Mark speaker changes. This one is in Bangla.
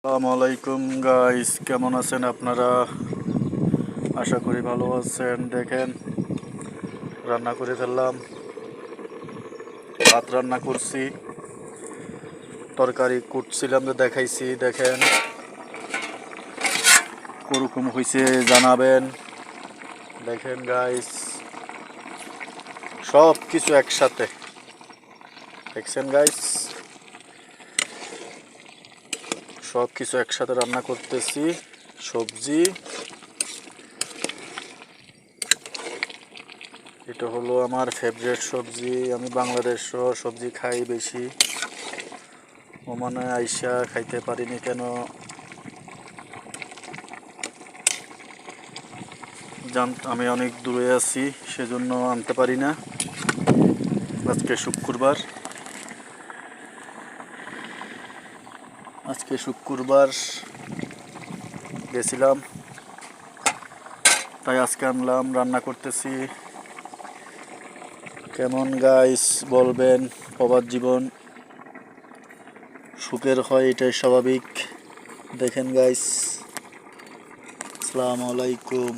Speaker 1: আসসালামু আলাইকুম গাইস, কেমন আছেন আপনারা? আশা করি ভালো আছেন। দেখেন, রান্না করে ফেললাম। ভাত রান্না করছি, তরকারি কুটছিলাম, তো দেখাইছি। দেখেন কোরকম হয়েছে জানাবেন। দেখেন গাইস, সব কিছু একসাথে। দেখছেন গাইস, সব কিছু একসাথে রান্না করতেছি। সবজি, এটা হলো আমার ফেভারিট সবজি। আমি বাংলাদেশ সবজি খাই বেশি। ওমানে আইসা খাইতে পারিনি কেন আমি অনেক দূরে আছি, সেজন্য আনতে পারি না। আজকে শুক্রবার গেছিলাম, তাই আজকে আনলাম, রান্না করতেছি। কেমন গাইস বলবেন? প্রবাস জীবন সুখের হয়, এটাই স্বাভাবিক। দেখেন গাইস, আসসালামু আলাইকুম।